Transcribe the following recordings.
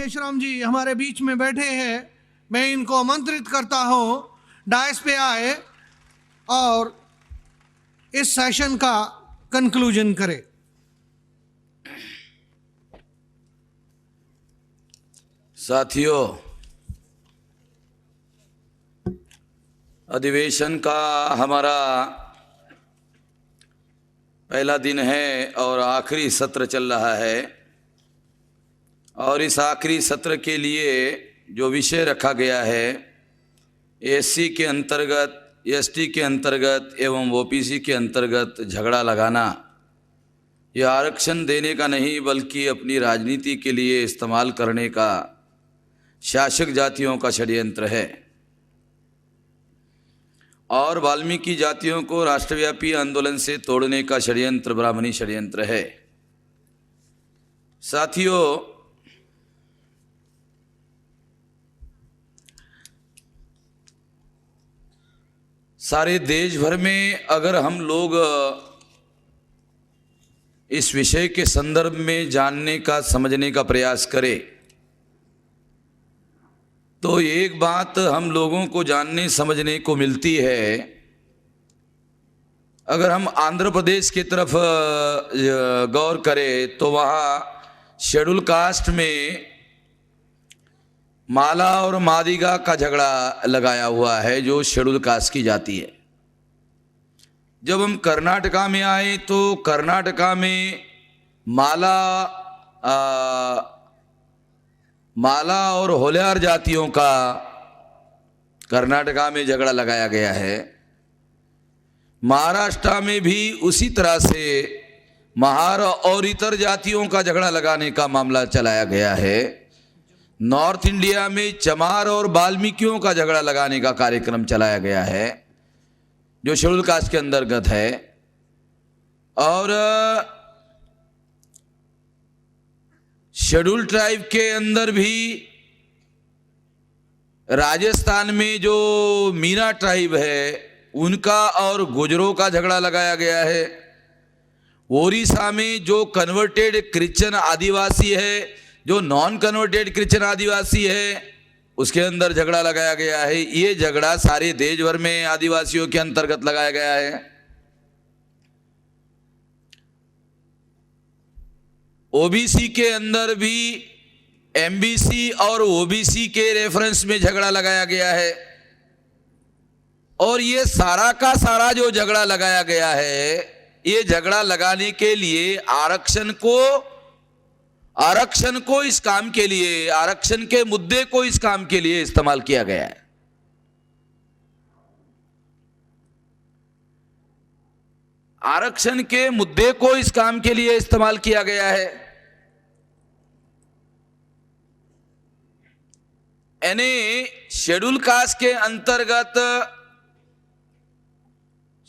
मेश्राम जी हमारे बीच में बैठे हैं। मैं इनको आमंत्रित करता हूं डायस पे आए और इस सेशन का कंक्लूजन करें। साथियों, अधिवेशन का हमारा पहला दिन है और आखिरी सत्र चल रहा है। और इस आखिरी सत्र के लिए जो विषय रखा गया है, एससी के अंतर्गत, एसटी के अंतर्गत एवं ओबीसी के अंतर्गत झगड़ा लगाना, यह आरक्षण देने का नहीं बल्कि अपनी राजनीति के लिए इस्तेमाल करने का शासक जातियों का षड्यंत्र है और वाल्मीकि जातियों को राष्ट्रव्यापी आंदोलन से तोड़ने का षड्यंत्र ब्राह्मणी षड्यंत्र है। साथियों, सारे देश भर में अगर हम लोग इस विषय के संदर्भ में जानने का, समझने का प्रयास करें तो एक बात हम लोगों को जानने समझने को मिलती है। अगर हम आंध्र प्रदेश की तरफ गौर करें तो वहाँ शेड्यूल कास्ट में माला और मादिगा का झगड़ा लगाया हुआ है, जो शेड्यूल कास्ट की जाति है। जब हम कर्नाटका में आए तो कर्नाटका में माला और होल्यार जातियों का कर्नाटका में झगड़ा लगाया गया है। महाराष्ट्र में भी उसी तरह से महार और इतर जातियों का झगड़ा लगाने का मामला चलाया गया है। नॉर्थ इंडिया में चमार और वाल्मीकियों का झगड़ा लगाने का कार्यक्रम चलाया गया है, जो शेड्यूल कास्ट के अंतर्गत है। और शेड्यूल ट्राइब के अंदर भी राजस्थान में जो मीना ट्राइब है उनका और गुजरों का झगड़ा लगाया गया है। ओडिशा में जो कन्वर्टेड क्रिश्चियन आदिवासी है, जो नॉन कन्वर्टेड क्रिश्चियन आदिवासी है, उसके अंदर झगड़ा लगाया गया है। ये झगड़ा सारे देश भर में आदिवासियों के अंतर्गत लगाया गया है। ओबीसी के अंदर भी एमबीसी और ओबीसी के रेफरेंस में झगड़ा लगाया गया है। और ये सारा का सारा जो झगड़ा लगाया गया है, ये झगड़ा लगाने के लिए आरक्षण को इस काम के लिए, आरक्षण के मुद्दे को इस काम के लिए इस्तेमाल किया गया है। आरक्षण के मुद्दे को इस काम के लिए इस्तेमाल किया गया है। यानी शेड्यूल कास्ट के अंतर्गत,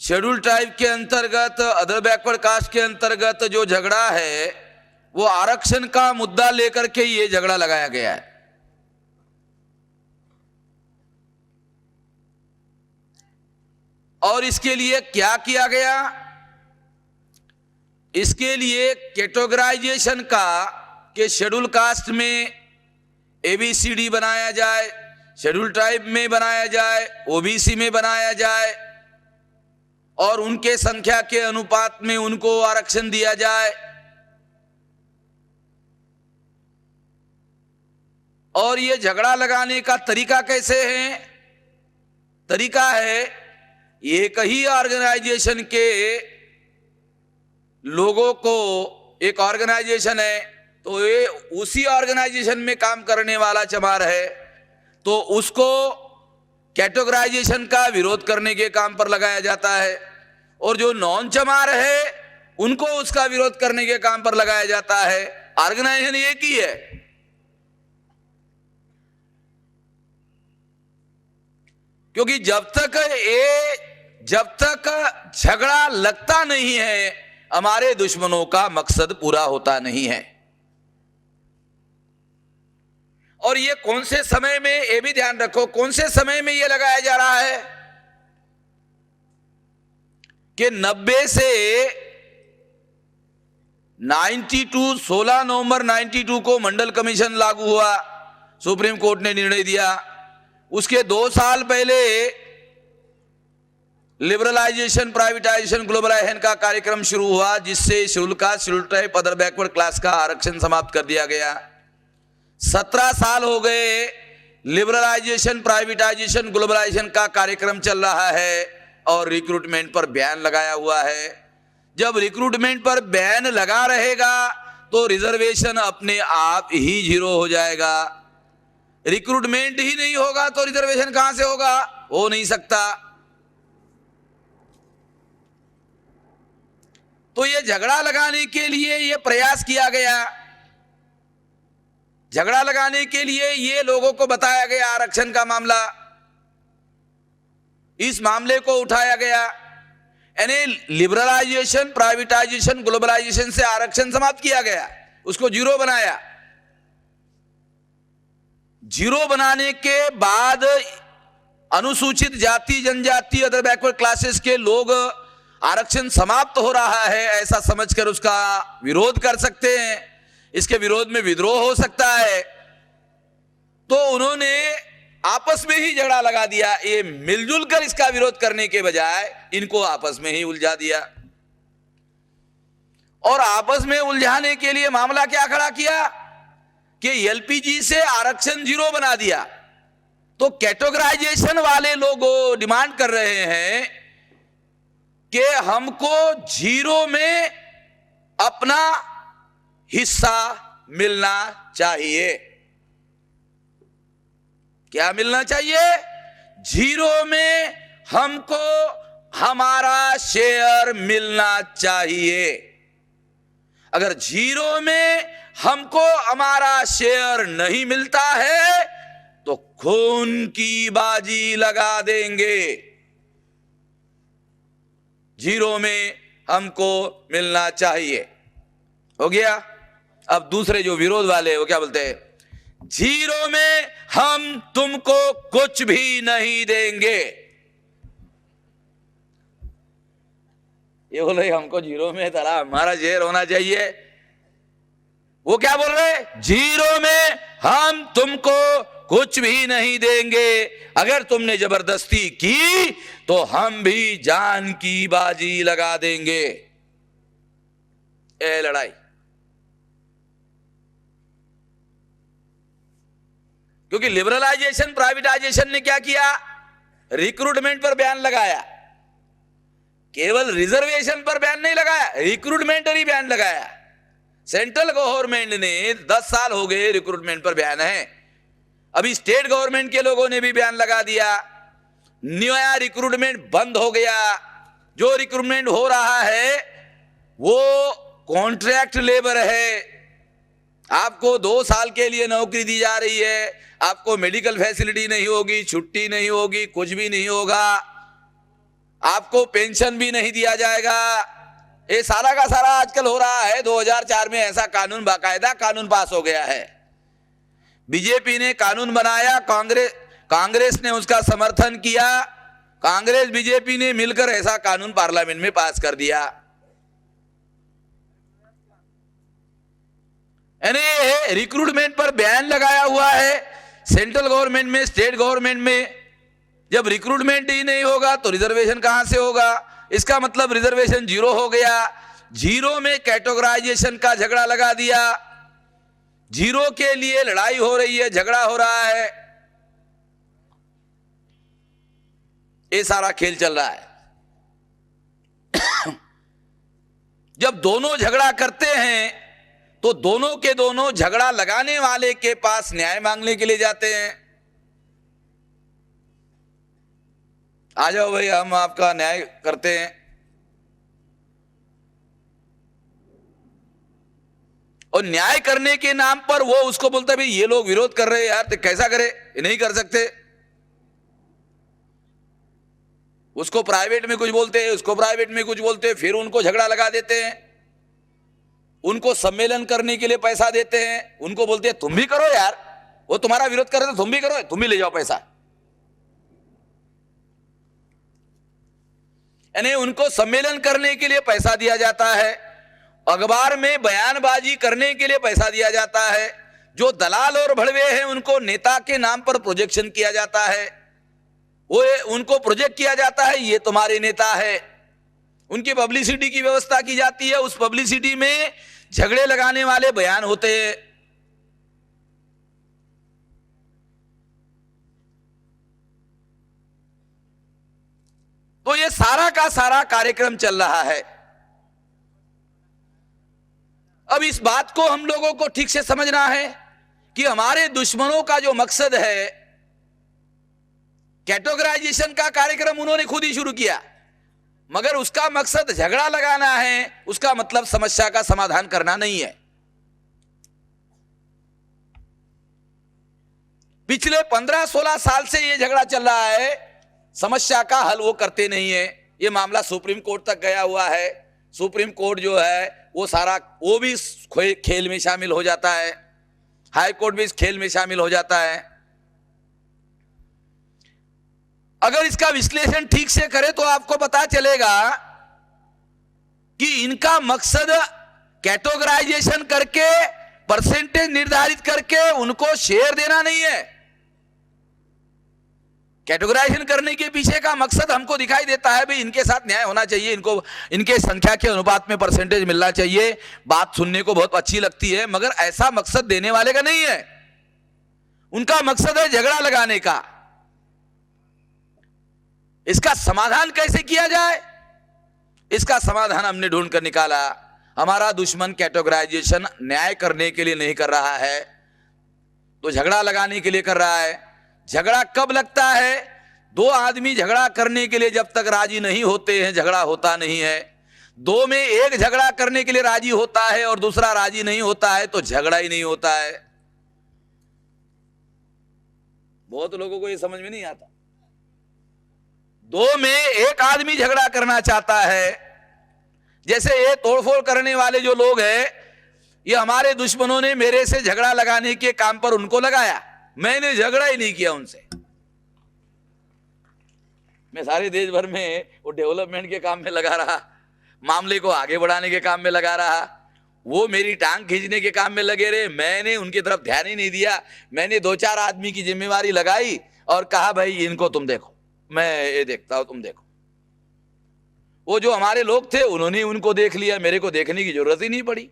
शेड्यूल ट्राइब के अंतर्गत, अदर बैकवर्ड कास्ट के अंतर्गत जो झगड़ा है वो आरक्षण का मुद्दा लेकर के ये झगड़ा लगाया गया है। और इसके लिए क्या किया गया? इसके लिए कैटेगराइजेशन का कि शेड्यूल कास्ट में एबीसीडी बनाया जाए, शेड्यूल ट्राइब में बनाया जाए, ओबीसी में बनाया जाए और उनके संख्या के अनुपात में उनको आरक्षण दिया जाए। और ये झगड़ा लगाने का तरीका कैसे है? तरीका है, एक ही ऑर्गेनाइजेशन के लोगों को, एक ऑर्गेनाइजेशन है तो ये उसी ऑर्गेनाइजेशन में काम करने वाला चमार है तो उसको कैटेगराइजेशन का विरोध करने के काम पर लगाया जाता है, और जो नॉन चमार है उनको उसका विरोध करने के काम पर लगाया जाता है। ऑर्गेनाइजेशन एक ही है। क्योंकि जब तक झगड़ा लगता नहीं है, हमारे दुश्मनों का मकसद पूरा होता नहीं है। और ये कौन से समय में, ये भी ध्यान रखो, कौन से समय में ये लगाया जा रहा है कि 16 नवंबर 92 को मंडल कमीशन लागू हुआ, सुप्रीम कोर्ट ने निर्णय दिया। उसके 2 साल पहले लिबरलाइजेशन, प्राइवेटाइजेशन, ग्लोबलाइजेशन का कार्यक्रम शुरू हुआ, जिससे schedule caste, schedule tribe, other backward class का आरक्षण समाप्त कर दिया गया। 17 साल हो गए लिबरलाइजेशन, प्राइवेटाइजेशन, ग्लोबलाइजेशन का कार्यक्रम चल रहा है और रिक्रूटमेंट पर बैन लगाया हुआ है। जब रिक्रूटमेंट पर बैन लगा रहेगा तो रिजर्वेशन अपने आप ही 0 हो जाएगा। रिक्रूटमेंट ही नहीं होगा तो रिजर्वेशन कहां से होगा? हो नहीं सकता। तो ये झगड़ा लगाने के लिए ये प्रयास किया गया, झगड़ा लगाने के लिए ये लोगों को बताया गया आरक्षण का मामला, इस मामले को उठाया गया। यानी लिबरलाइजेशन, प्राइवेटाइजेशन, ग्लोबलाइजेशन से आरक्षण समाप्त किया गया, उसको 0 बनाया। 0 बनाने के बाद अनुसूचित जाति, जनजाति, अदर बैकवर्ड क्लासेस के लोग आरक्षण समाप्त हो रहा है ऐसा समझकर उसका विरोध कर सकते हैं, इसके विरोध में विद्रोह हो सकता है। तो उन्होंने आपस में ही झगड़ा लगा दिया। ये मिलजुल कर इसका विरोध करने के बजाय इनको आपस में ही उलझा दिया, और आपस में उलझाने के लिए मामला क्या खड़ा किया कि एलपीजी से आरक्षण 0 बना दिया। तो कैटेगराइजेशन वाले लोग डिमांड कर रहे हैं कि हमको 0 में अपना हिस्सा मिलना चाहिए। क्या मिलना चाहिए? 0 में हमको हमारा शेयर मिलना चाहिए। अगर 0 में हमको हमारा शेयर नहीं मिलता है तो खून की बाजी लगा देंगे। 0 में हमको मिलना चाहिए। हो गया। अब दूसरे जो विरोध वाले वो क्या बोलते हैं? 0 में हम तुमको कुछ भी नहीं देंगे। ये बोल रहे हमको 0 में तला हमारा शेयर होना चाहिए। वो क्या बोल रहे? 0 में हम तुमको कुछ भी नहीं देंगे, अगर तुमने जबरदस्ती की तो हम भी जान की बाजी लगा देंगे। ये लड़ाई। क्योंकि लिबरलाइजेशन, प्राइवेटाइजेशन ने क्या किया? रिक्रूटमेंट पर बैन लगाया। केवल रिजर्वेशन पर बैन नहीं लगाया, रिक्रूटमेंट पर ही बैन लगाया। सेंट्रल गवर्नमेंट ने 10 साल हो गए रिक्रूटमेंट पर बैन है। अभी स्टेट गवर्नमेंट के लोगों ने भी बैन लगा दिया। नया रिक्रूटमेंट बंद हो गया। जो रिक्रूटमेंट हो रहा है वो कॉन्ट्रैक्ट लेबर है। आपको 2 साल के लिए नौकरी दी जा रही है, आपको मेडिकल फैसिलिटी नहीं होगी, छुट्टी नहीं होगी, कुछ भी नहीं होगा, आपको पेंशन भी नहीं दिया जाएगा। ये सारा का सारा आजकल हो रहा है। 2004 में ऐसा कानून, बाकायदा कानून पास हो गया है। बीजेपी ने कानून बनाया, कांग्रेस ने उसका समर्थन किया, कांग्रेस बीजेपी ने मिलकर ऐसा कानून पार्लियामेंट में पास कर दिया। यानी रिक्रूटमेंट पर बैन लगाया हुआ है सेंट्रल गवर्नमेंट में, स्टेट गवर्नमेंट में। जब रिक्रूटमेंट ही नहीं होगा तो रिजर्वेशन कहां से होगा? इसका मतलब रिजर्वेशन 0 हो गया। 0 में कैटेगराइजेशन का झगड़ा लगा दिया। 0 के लिए लड़ाई हो रही है, झगड़ा हो रहा है। ये सारा खेल चल रहा है। जब दोनों झगड़ा करते हैं तो दोनों के दोनों झगड़ा लगाने वाले के पास न्याय मांगने के लिए जाते हैं। आ जाओ भाई, हम आपका न्याय करते हैं। और न्याय करने के नाम पर वो उसको बोलता भाई ये लोग विरोध कर रहे हैं यार, तो कैसा करे? ये नहीं कर सकते। उसको प्राइवेट में कुछ बोलते हैं, उसको प्राइवेट में कुछ बोलते हैं, फिर उनको झगड़ा लगा देते हैं। उनको सम्मेलन करने के लिए पैसा देते हैं, उनको बोलते हैं तुम भी करो यार, वो तुम्हारा विरोध कर रहे तो तुम भी करो, तुम भी ले जाओ पैसा। यानी उनको सम्मेलन करने के लिए पैसा दिया जाता है, अखबार में बयानबाजी करने के लिए पैसा दिया जाता है, जो दलाल और भड़वे हैं उनको नेता के नाम पर प्रोजेक्शन किया जाता है, वो उनको प्रोजेक्ट किया जाता है ये तुम्हारे नेता है, उनकी पब्लिसिटी की व्यवस्था की जाती है, उस पब्लिसिटी में झगड़े लगाने वाले बयान होते हैं। तो ये सारा का सारा कार्यक्रम चल रहा है। अब इस बात को हम लोगों को ठीक से समझना है कि हमारे दुश्मनों का जो मकसद है, कैटेगराइजेशन का कार्यक्रम उन्होंने खुद ही शुरू किया, मगर उसका मकसद झगड़ा लगाना है, उसका मतलब समस्या का समाधान करना नहीं है। पिछले 15-16 साल से यह झगड़ा चल रहा है, समस्या का हल वो करते नहीं है। ये मामला सुप्रीम कोर्ट तक गया हुआ है। सुप्रीम कोर्ट जो है वो भी इस खेल में शामिल हो जाता है, हाई कोर्ट भी इस खेल में शामिल हो जाता है। अगर इसका विश्लेषण ठीक से करें तो आपको पता चलेगा कि इनका मकसद कैटेगराइजेशन करके परसेंटेज निर्धारित करके उनको शेयर देना नहीं है। कैटेगराइजेशन करने के पीछे का मकसद हमको दिखाई देता है, भाई इनके साथ न्याय होना चाहिए, इनको इनके संख्या के अनुपात में परसेंटेज मिलना चाहिए। बात सुनने को बहुत अच्छी लगती है, मगर ऐसा मकसद देने वाले का नहीं है। उनका मकसद है झगड़ा लगाने का। इसका समाधान कैसे किया जाए, इसका समाधान हमने ढूंढ कर निकाला। हमारा दुश्मन कैटेगराइजेशन न्याय करने के लिए नहीं कर रहा है, तो झगड़ा लगाने के लिए कर रहा है। झगड़ा कब लगता है? दो आदमी झगड़ा करने के लिए जब तक राजी नहीं होते हैं, झगड़ा होता नहीं है। दो में एक झगड़ा करने के लिए राजी होता है और दूसरा राजी नहीं होता है, तो झगड़ा ही नहीं होता है। बहुत लोगों को यह समझ में नहीं आता। दो में एक आदमी झगड़ा करना चाहता है, जैसे ये तोड़फोड़ करने वाले जो लोग हैं, ये हमारे दुश्मनों ने मेरे से झगड़ा लगाने के काम पर उनको लगाया, मैंने झगड़ा ही नहीं किया उनसे। मैं सारे देश भर में वो डेवलपमेंट के काम में लगा रहा, मामले को आगे बढ़ाने के काम में लगा रहा, वो मेरी टांग खींचने के काम में लगे रहे, मैंने उनकी तरफ ध्यान ही नहीं दिया। मैंने 2-4 आदमी की जिम्मेवारी लगाई और कहा भाई इनको तुम देखो, मैं ये देखता हूं, तुम देखो। वो जो हमारे लोग थे उन्होंने उनको देख लिया, मेरे को देखने की जरूरत ही नहीं पड़ी।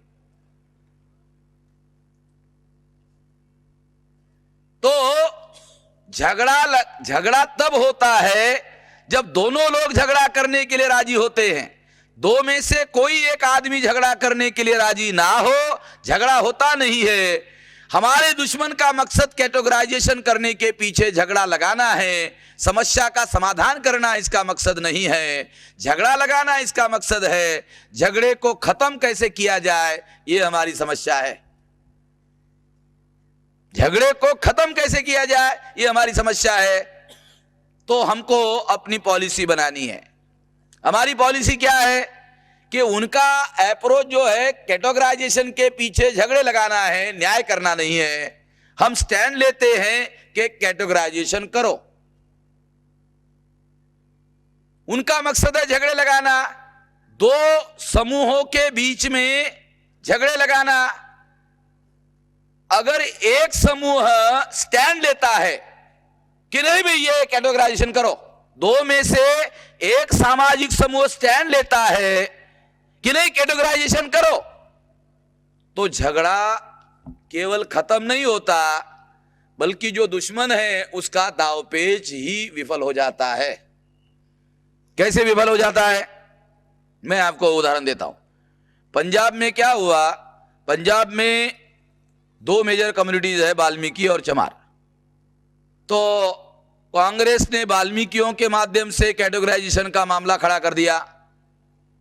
तो झगड़ा तब होता है जब दोनों लोग झगड़ा करने के लिए राजी होते हैं। दो में से कोई एक आदमी झगड़ा करने के लिए राजी ना हो, झगड़ा होता नहीं है। हमारे दुश्मन का मकसद कैटेगराइजेशन करने के पीछे झगड़ा लगाना है, समस्या का समाधान करना इसका मकसद नहीं है। झगड़ा लगाना इसका मकसद है। झगड़े को खत्म कैसे किया जाए, ये हमारी समस्या है। झगड़े को खत्म कैसे किया जाए, ये हमारी समस्या है। तो हमको अपनी पॉलिसी बनानी है। हमारी पॉलिसी क्या है कि उनका अप्रोच जो है कैटेगराइजेशन के पीछे झगड़े लगाना है, न्याय करना नहीं है। हम स्टैंड लेते हैं कि कैटेगराइजेशन करो। उनका मकसद है झगड़े लगाना, दो समूहों के बीच में झगड़े लगाना। अगर एक समूह स्टैंड लेता है कि नहीं भाई ये कैटेगराइजेशन करो, दो में से एक सामाजिक समूह स्टैंड लेता है कि नहीं कैटेगराइजेशन करो, तो झगड़ा केवल खत्म नहीं होता, बल्कि जो दुश्मन है उसका दांवपेच ही विफल हो जाता है। कैसे विफल हो जाता है, मैं आपको उदाहरण देता हूं। पंजाब में क्या हुआ, पंजाब में 2 मेजर कम्युनिटीज है, वाल्मीकि और चमार। तो कांग्रेस ने वाल्मीकियों के माध्यम से कैटेगराइजेशन का मामला खड़ा कर दिया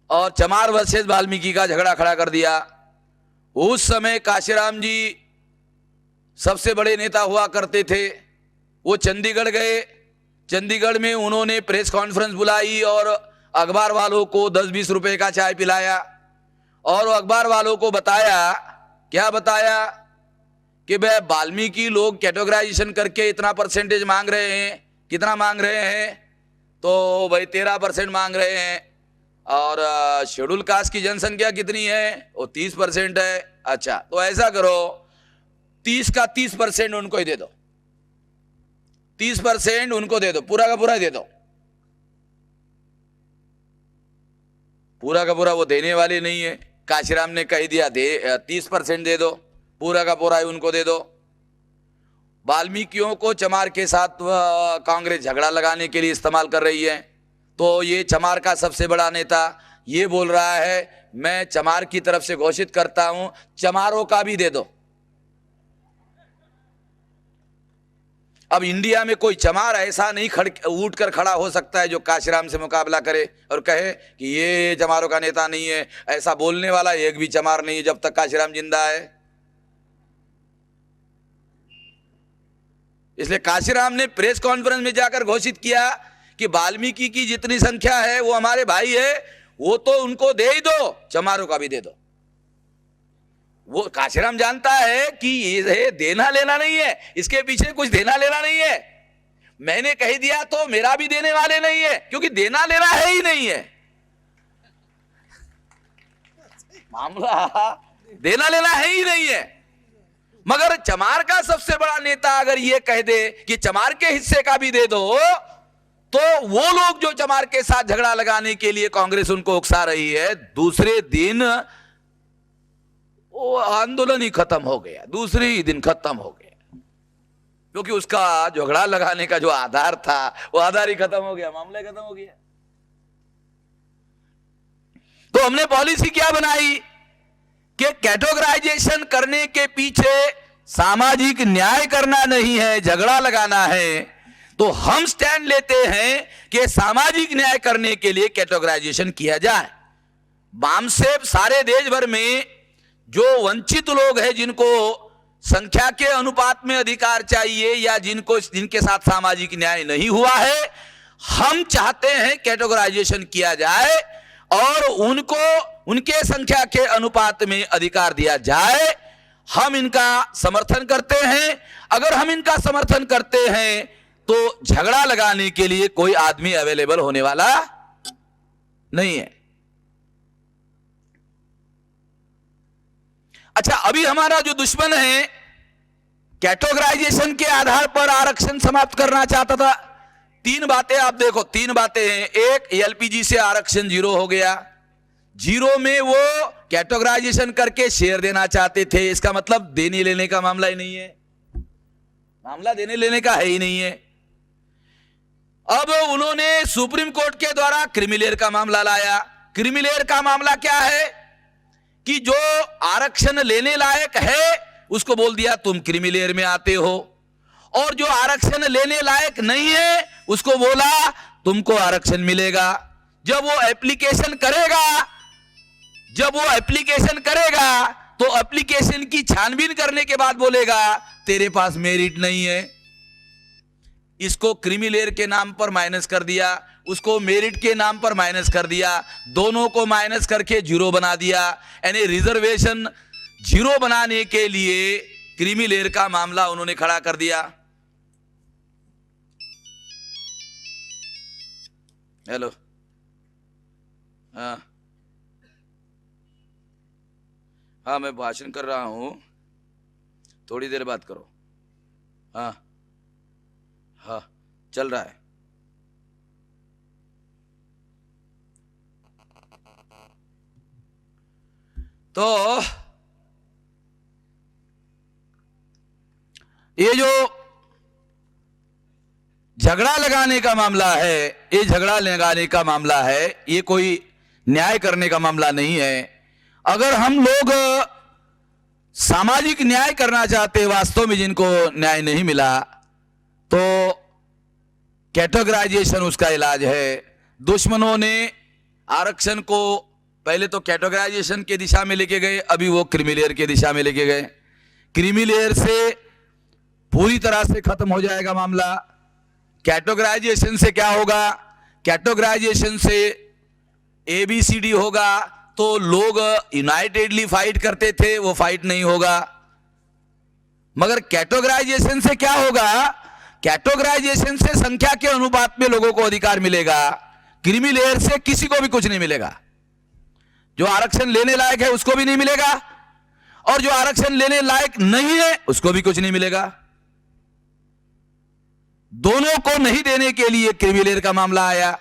और चमार वर्सेस वाल्मीकि का झगड़ा खड़ा कर दिया। उस समय काशीराम जी सबसे बड़े नेता हुआ करते थे। वो चंडीगढ़ गए, चंडीगढ़ में उन्होंने प्रेस कॉन्फ्रेंस बुलाई और अखबार वालों को 10-20 रुपए का चाय पिलाया और अखबार वालों को बताया, क्या बताया कि भाई वाल्मीकि लोग कैटेगराइजेशन करके इतना परसेंटेज मांग रहे हैं। कितना मांग रहे हैं? तो भाई 13% मांग रहे हैं। और शेड्यूल कास्ट की जनसंख्या कितनी है? वो 30% है। अच्छा, तो ऐसा करो 30 का 30% उनको ही दे दो, 30% उनको दे दो, पूरा का पूरा दे दो। पूरा का पूरा वो देने वाले नहीं है। काशीराम ने कह दिया दे 30% दे दो, पूरा का पूरा उनको दे दो। वाल्मीकियों को चमार के साथ कांग्रेस झगड़ा लगाने के लिए इस्तेमाल कर रही है। तो ये चमार का सबसे बड़ा नेता ये बोल रहा है मैं चमार की तरफ से घोषित करता हूं, चमारों का भी दे दो। अब इंडिया में कोई चमार ऐसा नहीं उठ कर खड़ा हो सकता है जो काशीराम से मुकाबला करे और कहे कि ये चमारों का नेता नहीं है। ऐसा बोलने वाला एक भी चमार नहीं है जब तक काशीराम जिंदा है। इसलिए काशीराम ने प्रेस कॉन्फ्रेंस में जाकर घोषित किया कि वाल्मीकि की जितनी संख्या है वो हमारे भाई है, वो तो उनको दे ही दो, चमारों का भी दे दो। वो काशीराम जानता है कि ये देना लेना नहीं है, इसके पीछे कुछ देना लेना नहीं है। मैंने कह दिया तो मेरा भी देने वाले नहीं है, क्योंकि देना लेना है ही नहीं है। मामला देना लेना है ही नहीं है। मगर चमार का सबसे बड़ा नेता अगर ये कह दे कि चमार के हिस्से का भी दे दो, तो वो लोग जो चमार के साथ झगड़ा लगाने के लिए कांग्रेस उनको उकसा रही है, दूसरे दिन वो आंदोलन ही खत्म हो गया, दूसरे ही दिन खत्म हो गया, क्योंकि उसका झगड़ा लगाने का जो आधार था वो आधार ही खत्म हो गया, मामला खत्म हो गया। तो हमने पॉलिसी क्या बनाई कि कैटेगराइजेशन करने के पीछे सामाजिक न्याय करना नहीं है, झगड़ा लगाना है। तो हम स्टैंड लेते हैं कि सामाजिक न्याय करने के लिए कैटेगराइजेशन किया जाए। बामसेब सारे देश भर में जो वंचित लोग हैं, जिनको संख्या के अनुपात में अधिकार चाहिए या जिनके साथ सामाजिक न्याय नहीं हुआ है, हम चाहते हैं कैटेगराइजेशन किया जाए और उनको उनके संख्या के अनुपात में अधिकार दिया जाए। हम इनका समर्थन करते हैं। अगर हम इनका समर्थन करते हैं तो झगड़ा लगाने के लिए कोई आदमी अवेलेबल होने वाला नहीं है। अच्छा, अभी हमारा जो दुश्मन है कैटेगराइजेशन के आधार पर आरक्षण समाप्त करना चाहता था। तीन बातें आप देखो, तीन बातें हैं। एक, एलपीजी से आरक्षण 0 हो गया। 0 में वो कैटेगराइजेशन करके शेयर देना चाहते थे। इसका मतलब देने लेने का मामला ही नहीं है, मामला देने लेने का है ही नहीं है। अब उन्होंने सुप्रीम कोर्ट के द्वारा क्रीमीलेयर का मामला लाया। क्रीमीलेयर का मामला क्या है कि जो आरक्षण लेने लायक है उसको बोल दिया तुम क्रीमीलेयर में आते हो, और जो आरक्षण लेने लायक नहीं है उसको बोला तुमको आरक्षण मिलेगा। जब वो एप्लीकेशन करेगा तो एप्लीकेशन की छानबीन करने के बाद बोलेगा तेरे पास मेरिट नहीं है। इसको क्रीमीलेयर के नाम पर माइनस कर दिया, उसको मेरिट के नाम पर माइनस कर दिया, दोनों को माइनस करके 0 बना दिया। यानी रिजर्वेशन 0 बनाने के लिए क्रीमीलेयर का मामला उन्होंने खड़ा कर दिया। हेलो, हाँ मैं भाषण कर रहा हूं, थोड़ी देर बात करो। हाँ चल रहा है। तो ये जो झगड़ा लगाने का मामला है, ये झगड़ा लगाने का मामला है, ये कोई न्याय करने का मामला नहीं है। अगर हम लोग सामाजिक न्याय करना चाहते, वास्तव में जिनको न्याय नहीं मिला, तो कैटेगराइजेशन उसका इलाज है। दुश्मनों ने आरक्षण को पहले तो कैटेगराइजेशन के दिशा में लेके गए, अभी वो क्रीमीलेयर के दिशा में लेके गए। क्रीमीलेयर से पूरी तरह से खत्म हो जाएगा मामला। कैटेगराइजेशन से क्या होगा? कैटेगराइजेशन से ABCD होगा, तो लोग यूनाइटेडली फाइट करते थे, वो फाइट नहीं होगा। मगर कैटेगराइजेशन से क्या होगा? कैटेगराइजेशन से संख्या के अनुपात में लोगों को अधिकार मिलेगा। क्रीमी लेयर से किसी को भी कुछ नहीं मिलेगा। जो आरक्षण लेने लायक है उसको भी नहीं मिलेगा, और जो आरक्षण लेने लायक नहीं है उसको भी कुछ नहीं मिलेगा। दोनों को नहीं देने के लिए क्रीमी लेयर का मामला आया।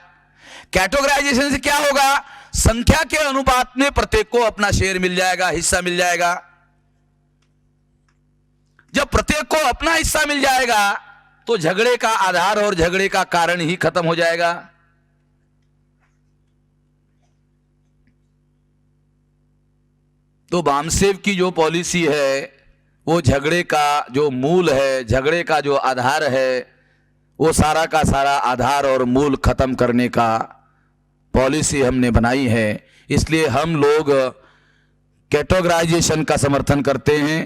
कैटेगराइजेशन से क्या होगा? संख्या के अनुपात में प्रत्येक को अपना शेयर मिल जाएगा, हिस्सा मिल जाएगा। जब प्रत्येक को अपना हिस्सा मिल जाएगा तो झगड़े का आधार और झगड़े का कारण ही खत्म हो जाएगा। तो वामसेव की जो पॉलिसी है वो झगड़े का जो मूल है, झगड़े का जो आधार है, वो सारा का सारा आधार और मूल खत्म करने का पॉलिसी हमने बनाई है। इसलिए हम लोग कैटेगराइजेशन का समर्थन करते हैं।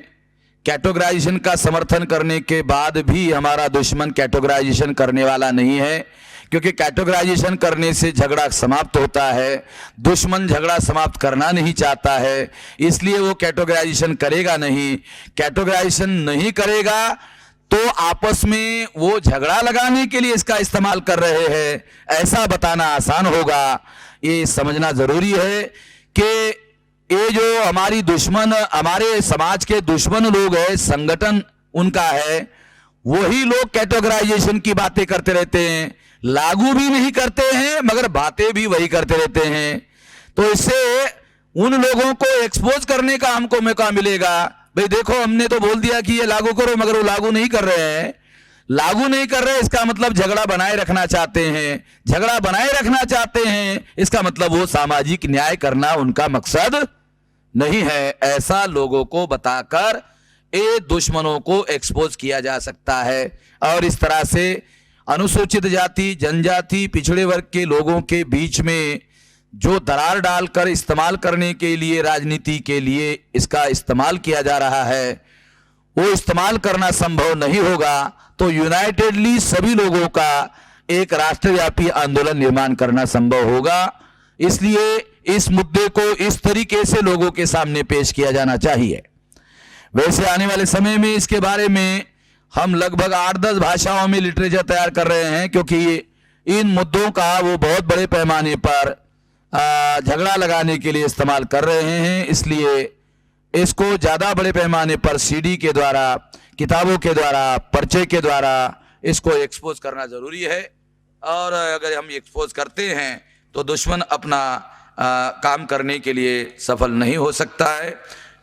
कैटेगराइजेशन का समर्थन करने के बाद भी हमारा दुश्मन कैटेगराइजेशन करने वाला नहीं है, क्योंकि कैटेगराइजेशन करने से झगड़ा समाप्त होता है। दुश्मन झगड़ा समाप्त करना नहीं चाहता है, इसलिए वो कैटेगराइजेशन करेगा नहीं। कैटेगराइजेशन नहीं करेगा तो आपस में वो झगड़ा लगाने के लिए इसका इस्तेमाल कर रहे हैं, ऐसा बताना आसान होगा। ये समझना जरूरी है कि ये जो हमारी दुश्मन, हमारे समाज के दुश्मन लोग हैं, संगठन उनका है, वही लोग कैटेगराइजेशन की बातें करते रहते हैं, लागू भी नहीं करते हैं मगर बातें भी वही करते रहते हैं। तो इससे उन लोगों को एक्सपोज करने का हमको मौका मिलेगा। भाई देखो, हमने तो बोल दिया कि ये लागू करो, मगर वो लागू नहीं कर रहे हैं। लागू नहीं कर रहे इसका मतलब झगड़ा बनाए रखना चाहते हैं। झगड़ा बनाए रखना चाहते हैं इसका मतलब वो सामाजिक न्याय करना उनका मकसद नहीं है। ऐसा लोगों को बताकर ये दुश्मनों को एक्सपोज किया जा सकता है। और इस तरह से अनुसूचित जाति, जनजाति, पिछड़े वर्ग के लोगों के बीच में जो दरार डालकर इस्तेमाल करने के लिए, राजनीति के लिए इसका इस्तेमाल किया जा रहा है, वो इस्तेमाल करना संभव नहीं होगा। तो यूनाइटेडली सभी लोगों का एक राष्ट्रव्यापी आंदोलन निर्माण करना संभव होगा। इसलिए इस मुद्दे को इस तरीके से लोगों के सामने पेश किया जाना चाहिए। वैसे आने वाले समय में इसके बारे में हम लगभग 8-10 भाषाओं में लिटरेचर तैयार कर रहे हैं, क्योंकि इन मुद्दों का वो बहुत बड़े पैमाने पर झगड़ा लगाने के लिए इस्तेमाल कर रहे हैं। इसलिए इसको ज़्यादा बड़े पैमाने पर सीडी के द्वारा, किताबों के द्वारा, पर्चे के द्वारा इसको एक्सपोज करना ज़रूरी है। और अगर हम एक्सपोज करते हैं तो दुश्मन अपना काम करने के लिए सफल नहीं हो सकता है।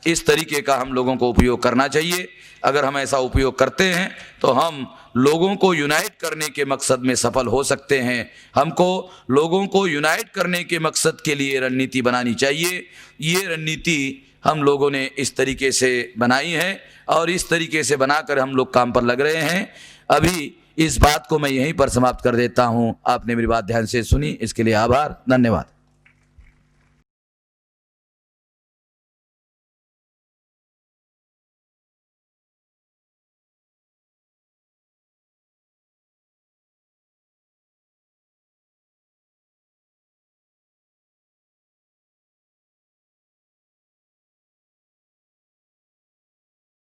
इस तरीके का हम लोगों को उपयोग करना चाहिए। अगर हम ऐसा उपयोग करते हैं तो हम लोगों को यूनाइट करने के मकसद में सफल हो सकते हैं। हमको लोगों को यूनाइट करने के मकसद के लिए रणनीति बनानी चाहिए। ये रणनीति हम लोगों ने इस तरीके से बनाई है और इस तरीके से बनाकर हम लोग काम पर लग रहे हैं। अभी इस बात को मैं यहीं पर समाप्त कर देता हूँ। आपने मेरी बात ध्यान से सुनी, इसके लिए आभार, धन्यवाद।